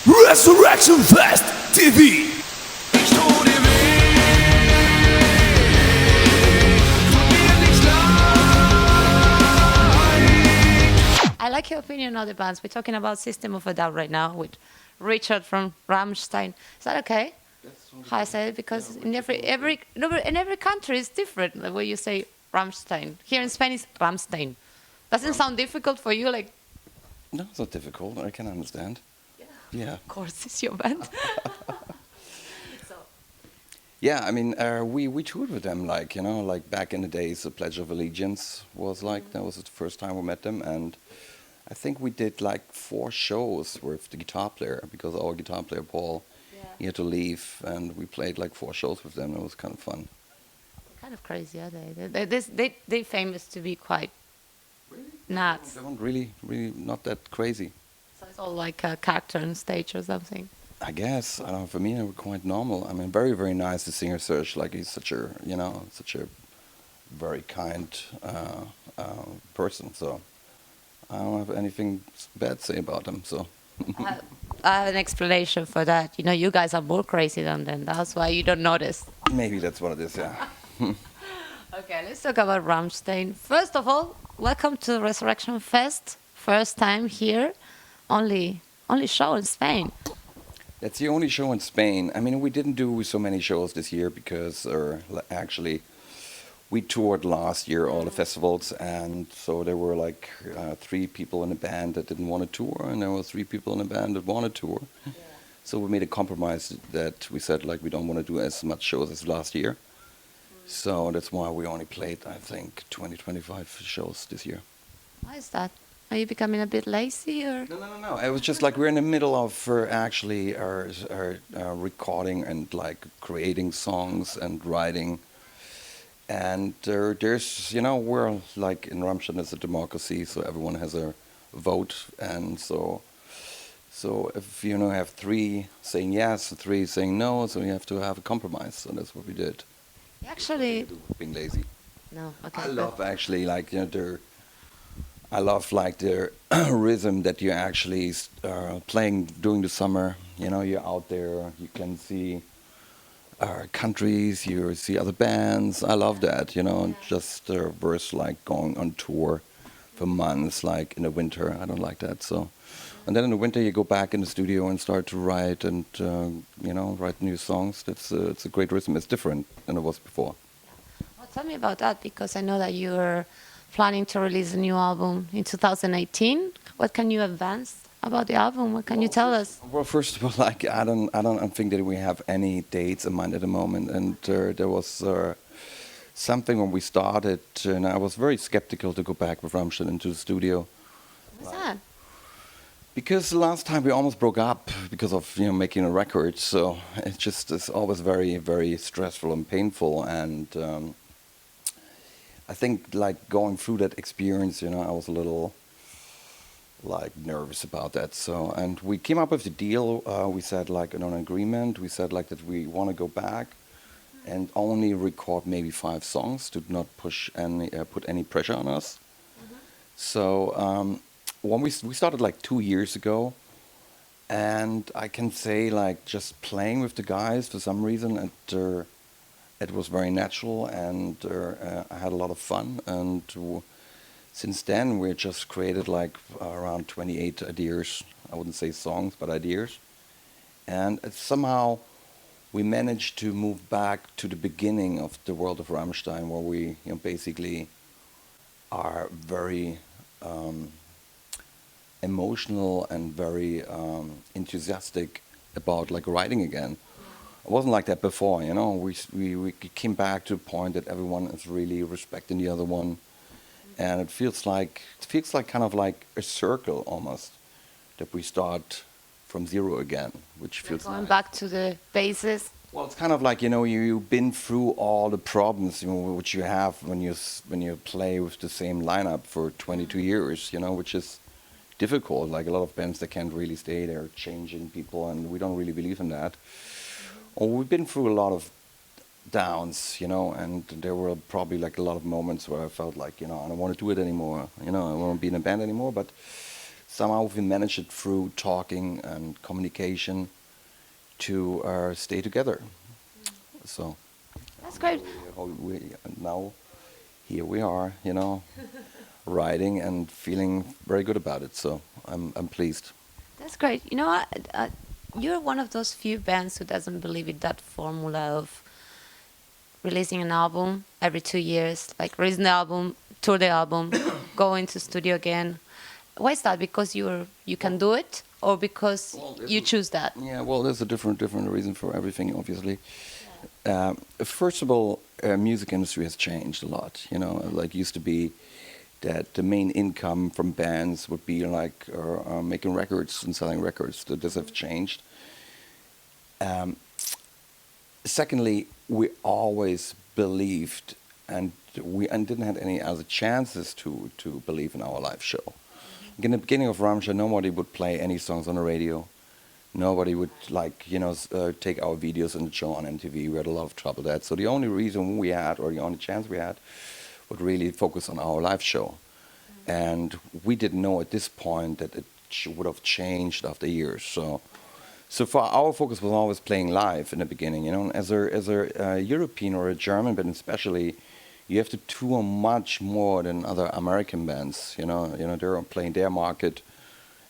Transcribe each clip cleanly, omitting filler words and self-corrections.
Resurrection Fest TV. I like your opinion on the bands. We're talking about System of a Down right now with Richard from Rammstein. Is that okay? How I say it? Because in every country it's different. The way you say Rammstein. Here in Spain it's Rammstein. Doesn't sound difficult for you, like? No, it's not difficult. I can understand. Yeah. Of course, it's your band. So. Yeah, I mean, we toured with them, like back in the days. The Pledge of Allegiance was that was the first time we met them, and I think we did like 4 shows with the guitar player because our guitar player Paul, he had to leave, and we played like 4 shows with them. It was kind of fun. Kind of crazy, are they? They're famous to be quite nuts. They weren't really not that crazy. So it's all like a character on stage or something. I guess, I don't know, for me they were quite normal. I mean, very, very nice, the singer Serge, like he's such a very kind person, so I don't have anything bad to say about him, so. I have an explanation for that. You know, you guys are more crazy than them. That's why you don't notice. Maybe that's what it is, yeah. Okay, let's talk about Rammstein. First of all, welcome to Resurrection Fest. First time here. Only show in Spain. That's the only show in Spain. I mean, we didn't do so many shows this year because, actually, we toured last year all the festivals, and so there were like 3 people in a band that didn't want to tour, and there were 3 people in a band that wanted to tour. Yeah. So we made a compromise that we said like we don't want to do as much shows as last year. So that's why we only played, I think, 20-25 shows this year. Why is that? Are you becoming a bit lazy, or? No. It was just like we're in the middle of actually our recording and like creating songs and writing. And there's, we're like in Rammstein, it's a democracy, so everyone has a vote. And so if have 3 saying yes, 3 saying no, so you have to have a compromise. So that's what we did. Actually, being lazy. No, okay. I love actually I love like the rhythm that you're actually playing during the summer. You're out there, you can see countries, you see other bands. I love that, just versus like going on tour for months, like in the winter. I don't like that. So, and then in the winter you go back in the studio and start to write and write new songs. It's a great rhythm. It's different than it was before. Well, tell me about that, because I know that you're planning to release a new album in 2018. What can you advance about the album? What can you tell us? Well, first of all, like I don't think that we have any dates in mind at the moment. And there was something when we started, and I was very skeptical to go back with Rammstein into the studio. What's that? Because the last time we almost broke up because of making a record. So it's always very, very stressful and painful. And I think like going through that experience, I was a little like nervous about that. So, and we came up with the deal. We said like an agreement. We said like that we want to go back and only record maybe 5 songs to not push any put any pressure on us. Mm-hmm. So when we started like 2 years ago, and I can say like just playing with the guys for some reason it was very natural, and I had a lot of fun. And since then, we just created like around 28 ideas. I wouldn't say songs, but ideas. And somehow we managed to move back to the beginning of the world of Rammstein, where we basically are very emotional and very enthusiastic about like writing again. It wasn't like that before, We came back to a point that everyone is really respecting the other one, and it feels like kind of like a circle almost, that we start from zero again, which feels going nice. Back to the basis. Well, it's kind of like you've been through all the problems which you have when you play with the same lineup for 22 years, which is difficult. Like a lot of bands, they can't really stay there, changing people, and we don't really believe in that. Well, we've been through a lot of downs, and there were probably like a lot of moments where I felt like, I don't want to do it anymore, I don't want to be in a band anymore. But somehow we managed it through talking and communication to stay together. So That's great. now here we are, writing and feeling very good about it. So I'm pleased. That's great. You know what? You're one of those few bands who doesn't believe in that formula of releasing an album every 2 years, like release an album, tour the album, go into studio again. Why is that? Because you can do it, or because you choose that? Yeah, well, there's a different reason for everything, obviously. First of all, music industry has changed a lot. Like used to be that the main income from bands would be like making records and selling records. This have changed. Secondly, we always believed, and didn't have any other chances to believe in our live show. In the beginning of Rammstein, nobody would play any songs on the radio. Nobody would take our videos and show on MTV. We had a lot of trouble with that. So the only reason we had, or the only chance we had, would really focus on our live show. And we didn't know at this point that it would have changed after years. So for our focus was always playing live in the beginning. As a European or a German band especially, you have to tour much more than other American bands. They're playing their market,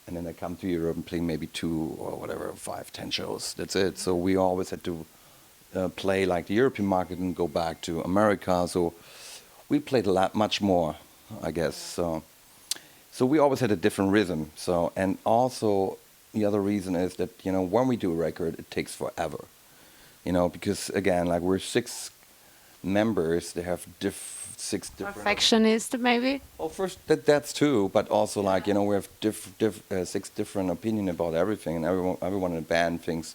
and then they come to Europe and play maybe 2 or whatever, 5, 10 shows. That's it. So we always had to play like the European market and go back to America. So we played a lot, much more, I guess. So we always had a different rhythm. And also the other reason is that when we do a record, it takes forever. Because again, like we're 6 members, they have 6 different. Perfectionist, maybe. Well, first that's too, but also like we have 6 different opinions about everything, and everyone in the band thinks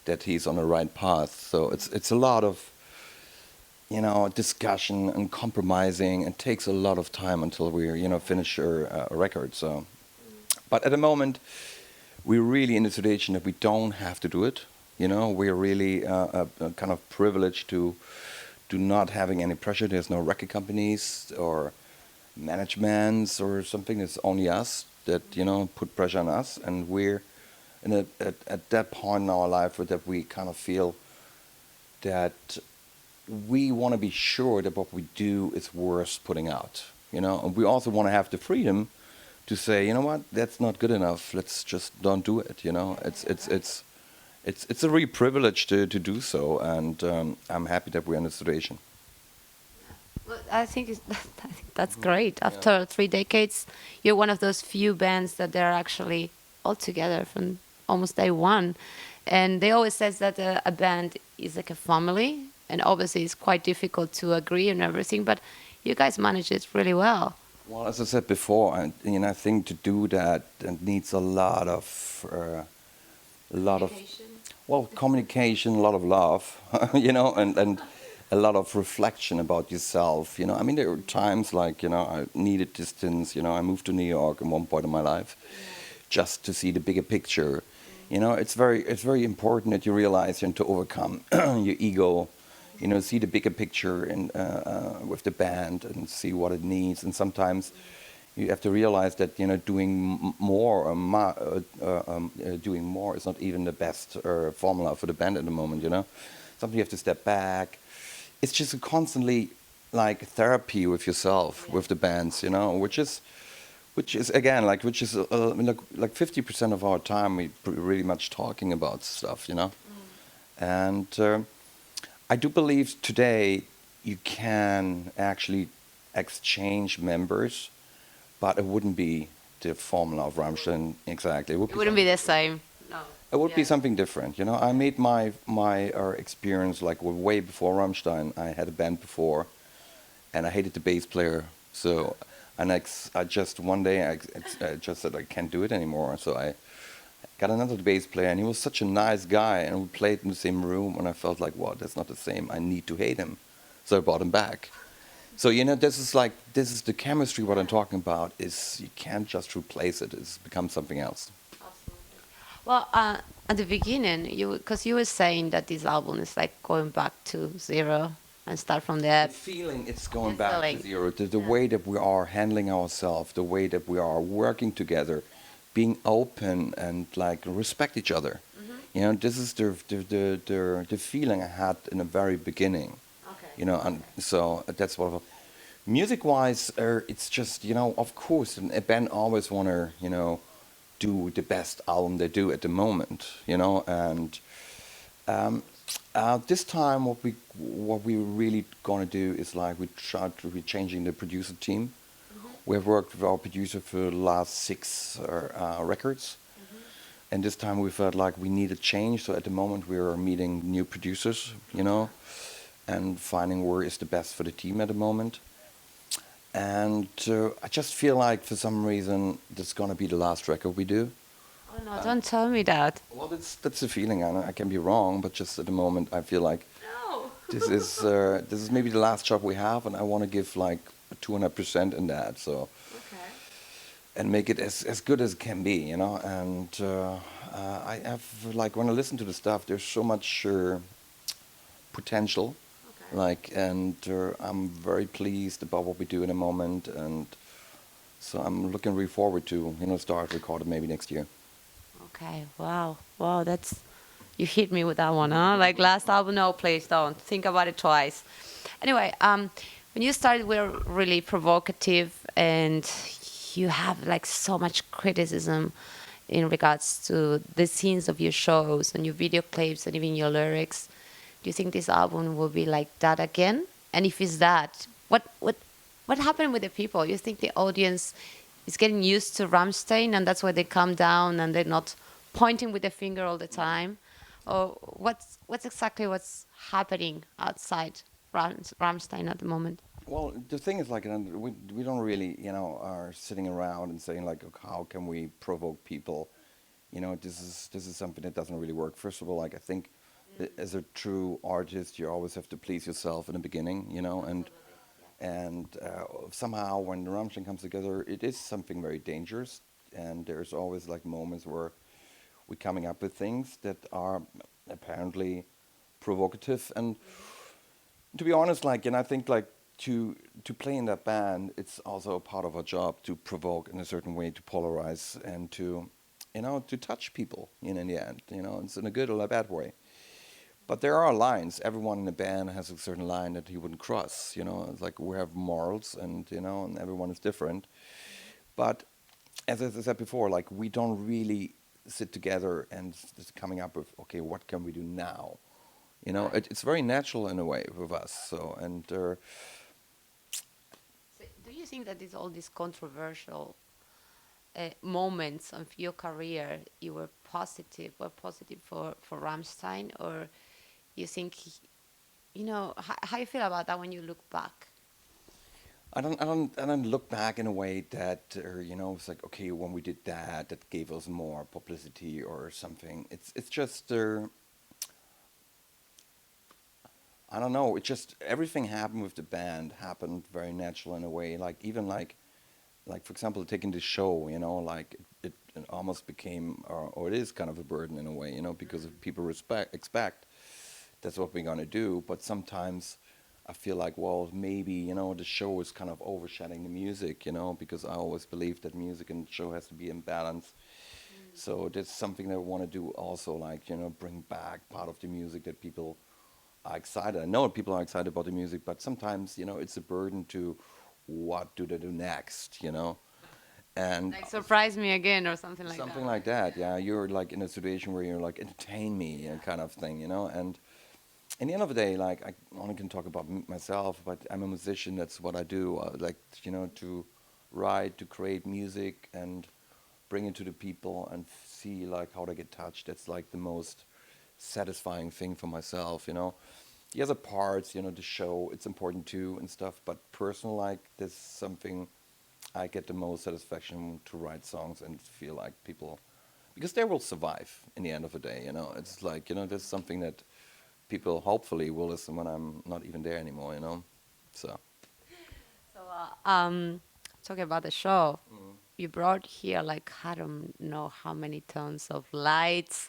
that he's on the right path. So it's a lot of discussion and compromising. It takes a lot of time until we finish a record. So, but at the moment, we're really in the situation that we don't have to do it. We're really kind of privileged to not having any pressure. There's no record companies or managements or something. It's only us that put pressure on us, and we're at that point in our life that we kind of feel that we want to be sure that what we do is worth putting out. And we also want to have the freedom to say, what, that's not good enough. Let's just don't do it. It's a real privilege to do so, and I'm happy that we're in this situation. Well, I think that's great. After 3 decades, you're one of those few bands that they're actually all together from almost day one. And they always says that a band is like a family, and obviously it's quite difficult to agree on everything, but you guys manage it really well. Well, as I said before, I think to do that, it needs a lot of communication, a lot of love, and a lot of reflection about yourself. There were times like, I needed distance. I moved to New York at one point in my life, just to see the bigger picture. It's very important that you realize and to overcome your ego. See the bigger picture and with the band and see what it needs. And sometimes you have to realize that doing more is not even the best formula for the band at the moment. Sometimes you have to step back. It's just a constantly like therapy with yourself, with the bands, which is again like 50% of our time we really much talking about stuff, and I do believe today you can actually exchange members, but it wouldn't be the formula of Rammstein exactly. It wouldn't be the same. No. It would be something different. I made my experience like way before Rammstein. I had a band before, and I hated the bass player. So, and I just one day I just said I can't do it anymore. So I got another bass player, and he was such a nice guy, and we played in the same room, and I felt like, wow, that's not the same. I need to hate him. So I brought him back. So, this is the chemistry. What I'm talking about is you can't just replace it. It's become something else. Absolutely. Well, at the beginning, because you were saying that this album is like going back to zero and start from there. The feeling it's going back to zero. The way that we are handling ourselves, the way that we are working together, being open and like respect each other. You know, this is the feeling I had in the very beginning. Okay. You know, and so that's what. Music-wise, it's just, you know, of course, a band always want to, you know, do the best album they do at the moment, you know, and this time what we really gonna do is like we try to be changing the producer team. We have worked with our producer for the last 6 records, and this time we felt like we need a change. So at the moment we are meeting new producers, you know, and finding where is the best for the team at the moment. And I just feel like for some reason this is gonna be the last record we do. Oh no, don't tell me that. Well, that's the feeling. I can be wrong, but just at the moment I feel like No. this is maybe the last job we have, and I want to give like 200% in that. So Okay. and make it as good as it can be, you know. And I have like when I listen to the stuff, there's so much potential. Okay. Like, and I'm very pleased about what we do in a moment, and so I'm looking really forward to, you know, start recording maybe next year. Okay. Wow. Wow. That's you hit me with that one, huh? Like last album. No, please don't think about it twice. Anyway, when you started, we were really provocative, and you have like so much criticism in regards to the scenes of your shows and your video clips and even your lyrics. Do you think this album will be like that again? And if it's that, what happened with the people? You think the audience is getting used to Rammstein and that's why they calm down and they're not pointing with the finger all the time? Or what's exactly what's happening outside Rammstein at the moment? Well, the thing is, like, we don't really, you know, are sitting around and saying like, okay, how can we provoke people? You know, this is something that doesn't really work. First of all, like I think, as a true artist, you always have to please yourself in the beginning, you know, and somehow when Rammstein comes together, it is something very dangerous, and there's always like moments where we're coming up with things that are apparently provocative. And to be honest, like, and I think like to play in that band, it's also a part of our job to provoke in a certain way, to polarize, and to, you know, to touch people, you know, in the end, you know, it's in a good or a bad way. But there are lines. Everyone in the band has a certain line that he wouldn't cross, you know. It's like we have morals, and, you know, and everyone is different. But as I said before, like we don't really sit together and just coming up with, okay, what can we do now? You know, it's very natural in a way with us. So, and So do you think that all these controversial moments of your career, you were positive for Rammstein, or you think, you know, how you feel about that when you look back? I don't look back in a way that, you know, it's like, okay, when we did that, that gave us more publicity or something. It's just, I don't know. It just everything happened with the band happened very natural in a way. Like even like for example, taking the show, you know, like it almost became, or it is kind of a burden in a way, you know, because if people expect that's what we're gonna do. But sometimes I feel like, well, maybe, you know, the show is kind of overshadowing the music, you know, because I always believe that music and show has to be in balance. So that's something that I want to do also, like, you know, bring back part of the music that people are excited. I know people are excited about the music, but sometimes, you know, it's a burden to what do they do next, you know? And Like surprise me again or something like that. something like that, yeah. You're like in a situation where you're like, entertain me, and kind of thing, you know? And in the end of the day, like, I only can talk about myself, but I'm a musician. That's what I do. Like, you know, to write, to create music and bring it to the people and see like how they get touched. That's like the most satisfying thing for myself, you know. The other parts, you know, the show, it's important too and stuff, but personal, like, there's something I get the most satisfaction to write songs and feel like people, because they will survive in the end of the day, you know. It's like, you know, there's something that people hopefully will listen when I'm not even there anymore, you know. So So, talking about the show, you brought here like I don't know how many tons of lights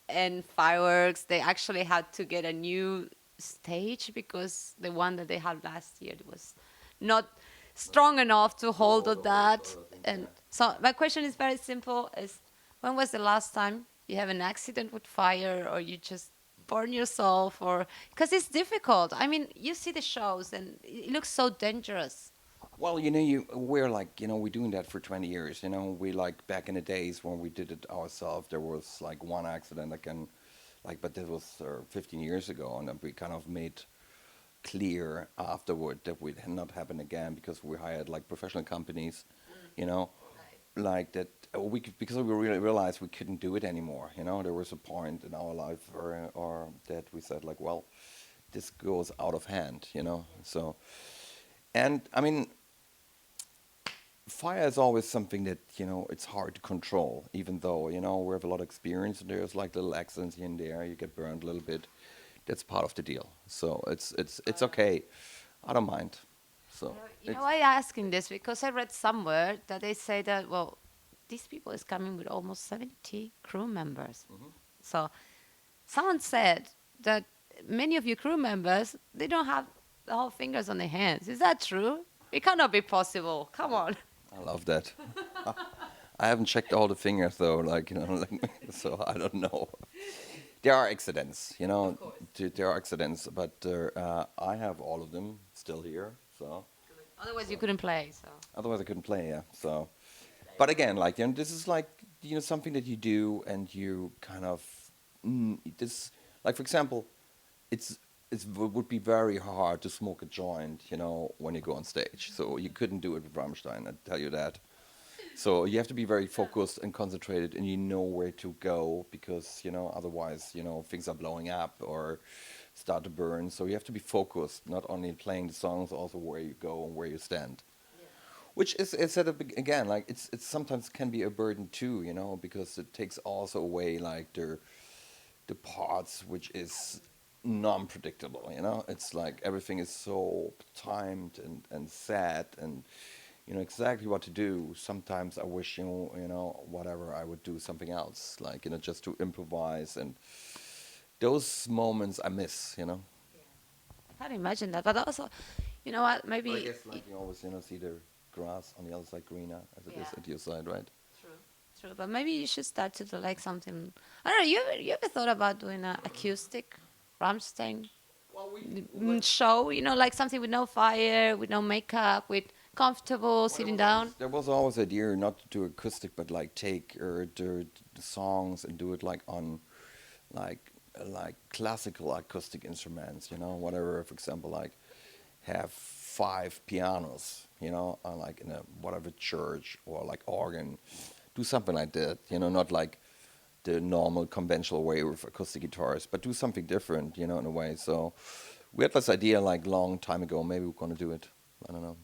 and fireworks. They actually had to get a new stage because the one that they had last year was not strong enough to hold all that. And so my question is very simple: is when was the last time you have an accident with fire, or you just burn yourself, or because it's difficult. I mean, you see the shows and it looks so dangerous. Well, we're like, we're doing that for 20 years. We like back in the days when we did it ourselves, there was like one accident but that was 15 years ago, and then we kind of made clear afterward that would not happen again because we hired like professional companies, you know, like that. Because we really realized we couldn't do it anymore. There was a point in our life or that we said like, well, this goes out of hand. So, and I mean, fire is always something that it's hard to control. Even though we have a lot of experience, and there's like little accidents here and there. You get burned a little bit. That's part of the deal. So it's okay. I don't mind. So why I'm asking this because I read somewhere that they say that these people is coming with almost 70 crew members. So someone said that many of your crew members they don't have the whole fingers on their hands. Is that true? It cannot be possible. Come on. I love that. I haven't checked all the fingers though, so I don't know. There are accidents, there are accidents, but I have all of them still here. So otherwise you couldn't play. So otherwise I couldn't play. Yeah. So, but again, this is like something that you do, and you kind of this. Like for example, it would be very hard to smoke a joint, when you go on stage. So you couldn't do it with Rammstein. I tell you that. So you have to be very focused and concentrated, and you know where to go because otherwise things are blowing up or start to burn. So you have to be focused, not only playing the songs, also where you go and where you stand. Yeah. Which is said again, like it's sometimes can be a burden too, because it takes also away like the parts which is non-predictable. It's like everything is so timed and set and. Exactly what to do. Sometimes I wish, whatever, I would do something else, like, just to improvise. And those moments I miss. Yeah. I can't imagine that. But also, you know what, maybe... But I guess, like, you always, see the grass on the other side greener as it is at your side, right? True. But maybe you should start to do, like, something... I don't know, you ever thought about doing an acoustic Rammstein show? Like something with no fire, with no makeup, with... comfortable sitting down. There was always the idea not to do acoustic, but like take the songs and do it like on like classical acoustic instruments, whatever. For example, like have 5 pianos, like in a whatever church or like organ, do something like that, not like the normal conventional way with acoustic guitars, but do something different, in a way. So we had this idea like long time ago. Maybe we're gonna do it. I don't know.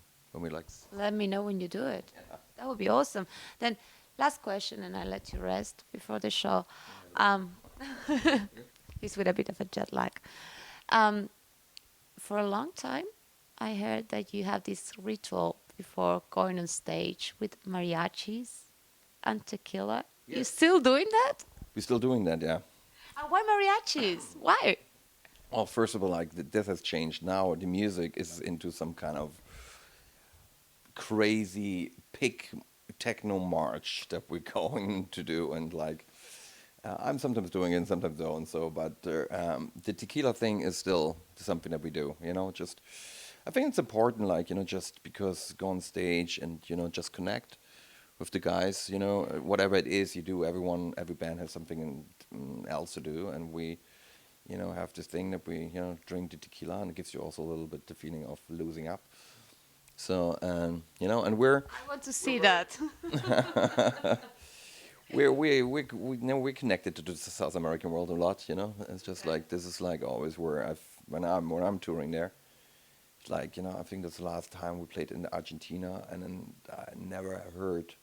Let me know when you do it. Yeah. That would be awesome. Then, last question, and I'll let you rest before the show. He's with a bit of a jet lag. For a long time, I heard that you have this ritual before going on stage with mariachis and tequila. Yes. You still doing that? We're still doing that, yeah. Why mariachis? Why? Well, first of all, like this has changed. Now the music is into some kind of crazy pig techno march that we're going to do, and like I'm sometimes doing it and sometimes don't. So, but the tequila thing is still something that we do. Just I think it's important, like just because go on stage and just connect with the guys. Whatever it is you do, every band has something else to do, and we have this thing that we drink the tequila, and it gives you also a little bit the feeling of losing up. So, and we're... I want to see that. we're connected to the South American world a lot, It's just like, this is like always where when I'm touring there, it's like, I think that's the last time we played in Argentina, and then I never heard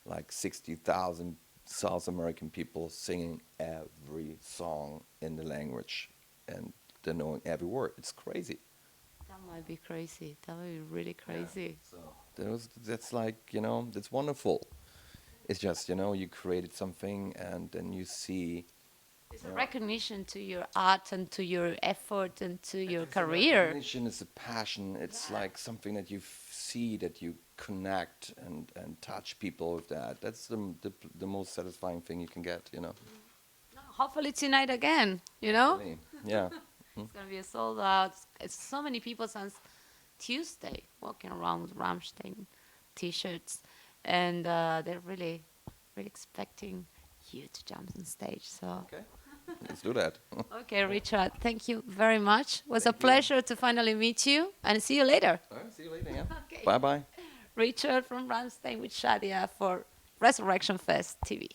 like 60,000 South American people singing every song in the language, and they're knowing every word. It's crazy. That might be crazy. That might be really crazy. Yeah, so that's like, that's wonderful. It's just, you created something, and then you see It's a recognition to your art and to your effort and to your It's a career. recognition, it's a passion. It's like something that you see, that you connect and touch people with that. That's the most satisfying thing you can get, you know. Hopefully tonight again, you know? Really. Yeah. It's going to be a sold out. It's so many people since Tuesday walking around with Rammstein t-shirts. And they're really, really expecting you to jump on stage. So, Okay. Let's do that. okay, Richard, thank you very much. It was a Thank you. pleasure to finally meet you and see you later. All right, see you later. Yeah. Okay. Bye bye. Richard from Rammstein with Shadia for Resurrection Fest TV.